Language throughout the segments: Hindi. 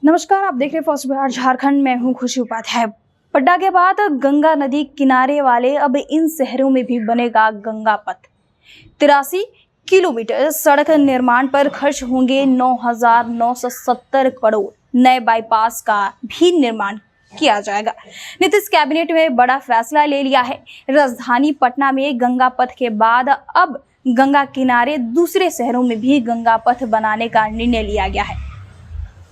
नमस्कार, आप देख रहे हैं फर्स्ट बिहार झारखंड। मैं हूं खुशी उपाध्याय। पटना के बाद गंगा नदी किनारे वाले अब इन शहरों में भी बनेगा गंगा पथ। 83 किलोमीटर सड़क निर्माण पर खर्च होंगे 9,970 करोड़। नए बाईपास का भी निर्माण किया जाएगा। नीतीश कैबिनेट में बड़ा फैसला ले लिया है। राजधानी पटना में गंगा पथ के बाद अब गंगा किनारे दूसरे शहरों में भी गंगा पथ बनाने का निर्णय लिया गया है।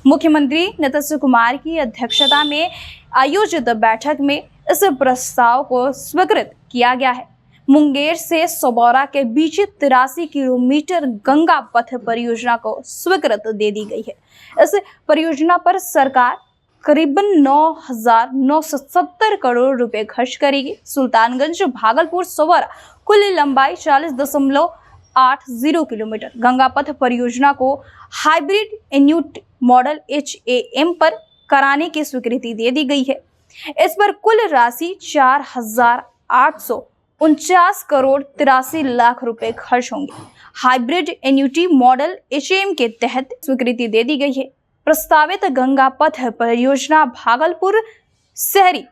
मुख्यमंत्री नीतीश कुमार की अध्यक्षता में आयोजित बैठक में इस प्रस्ताव को स्वीकृत किया गया है। मुंगेर से सोबौरा के बीच 83 किलोमीटर गंगा पथ परियोजना को स्वीकृति दे दी गई है। इस परियोजना पर सरकार करीबन 9,970 करोड़ रुपए खर्च करेगी। सुल्तानगंज भागलपुर सोबौरा कुल लंबाई 40.80 किलोमीटर। गंगा पथ परियोजना को हाइब्रिड एन्यूटी मॉडल HAM पर कराने की स्वीकृति दे दी गई है। इस पर कुल राशि 4,849 करोड़ 83 लाख रुपए खर्च होंगे। हाइब्रिड एन्यूटी मॉडल HAM के तहत स्वीकृति दे दी गई है। प्रस्तावित गंगा पथ परियोजना भागलपुर शहरी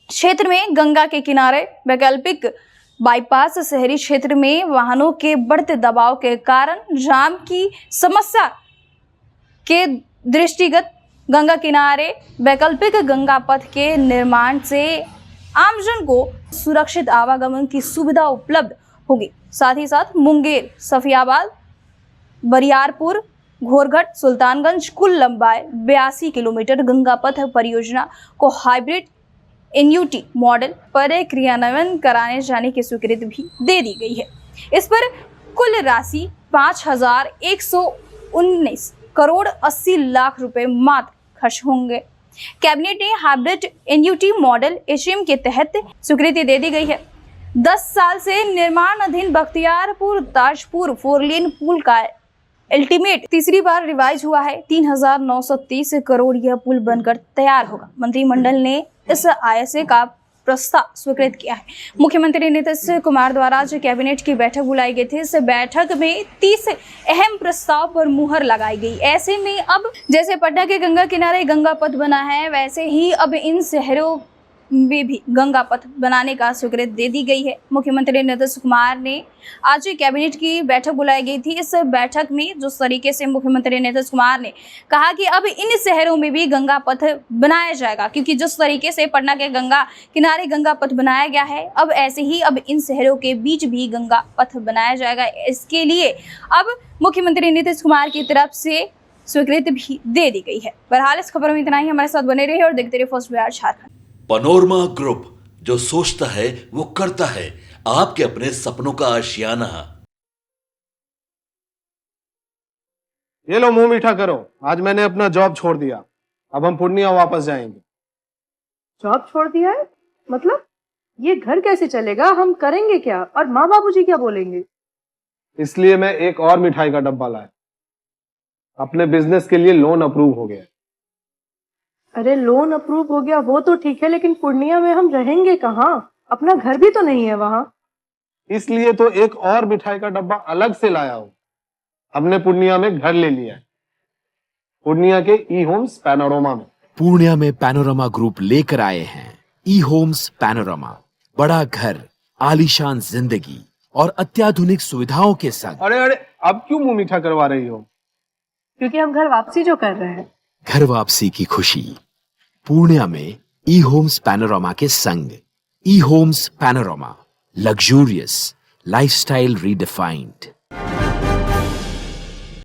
क्षेत्र में गंगा के किनारे वैकल्पिक बाईपास, शहरी क्षेत्र में वाहनों के बढ़ते दबाव के कारण जाम की समस्या के दृष्टिगत गंगा किनारे वैकल्पिक गंगा पथ के निर्माण से आमजन को सुरक्षित आवागमन की सुविधा उपलब्ध होगी। साथ ही साथ मुंगेर, सफियाबाद, बरियारपुर, घोरघट, सुल्तानगंज कुल लंबाई 82 किलोमीटर गंगा पथ परियोजना को हाइब्रिड एन्यूटी मॉडल पर क्रियान्वयन कराने जाने की स्वीकृति भी दे दी गई है। इस पर कुल राशि 5,119 करोड़ 80 लाख रुपए मात्र खर्च होंगे। कैबिनेट ने हाइब्रिड एन्यूटी मॉडल HAM के तहत स्वीकृति दे दी गई है। 10 साल से निर्माणाधीन बख्तियारपुर ताजपुर 4 लेन पुल का अल्टीमेट तीसरी बार रिवाइज हुआ है। 3,930 करोड़ यह पुल बनकर तैयार होगा। मंत्रिमंडल ने इस आशय का प्रस्ताव स्वीकृत किया है। मुख्यमंत्री नीतीश कुमार द्वारा आज कैबिनेट की बैठक बुलाई गई थी। इस बैठक में 30 अहम प्रस्ताव पर मुहर लगाई गई। ऐसे में अब जैसे पटना के गंगा किनारे गंगा पथ बना है, वैसे ही अब इन शहरों में भी गंगा पथ बनाने का स्वीकृति दे दी गई है। मुख्यमंत्री नीतीश कुमार ने आज कैबिनेट की बैठक बुलाई गई थी। इस बैठक में जिस तरीके से मुख्यमंत्री नीतीश कुमार ने कहा कि अब इन शहरों में भी गंगा पथ बनाया जाएगा, क्योंकि जिस तरीके से पटना के गंगा किनारे गंगा पथ बनाया गया है, अब ऐसे ही अब इन शहरों के बीच भी गंगा पथ बनाया जाएगा। इसके लिए अब मुख्यमंत्री नीतीश कुमार की तरफ से स्वीकृति भी दे दी गई है। बहरहाल इस खबर में इतना ही। हमारे साथ बने रहिए और देखते रहिए first Bihar Jharkhand. Panorama group, जो सोचता है वो करता है। आपके अपने सपनों का आशियाना। ये लो, मुंह मीठा करो। आज मैंने अपना जॉब छोड़ दिया। अब हम पूर्णिया वापस जाएंगे। जॉब छोड़ दिया है? मतलब ये घर कैसे चलेगा? हम करेंगे क्या? और माँ बाबूजी क्या बोलेंगे? इसलिए मैं एक और मिठाई का डब्बा लाया। अपने बिजनेस के लिए लोन अप्रूव हो गया। अरे लोन अप्रूव हो गया वो तो ठीक है, लेकिन पूर्णिया में हम रहेंगे कहाँ? अपना घर भी तो नहीं है वहाँ। इसलिए तो एक और मिठाई का डब्बा अलग से लाया हूँ। हमने पूर्णिया में घर ले लिया है, पूर्णिया के E-Homes पैनोरमा में। पूर्णिया में पैनोरमा ग्रुप लेकर आए हैं E-Homes पैनोरमा। बड़ा घर, आलीशान जिंदगी और अत्याधुनिक सुविधाओं के संग। अरे अब क्यों मुंह मीठा करवा रही हो? क्योंकि हम घर वापसी जो कर रहे हैं। घर वापसी की खुशी पूर्णिया में E-Homes पैनोरमा के संग। E-Homes panorama, luxurious lifestyle redefined.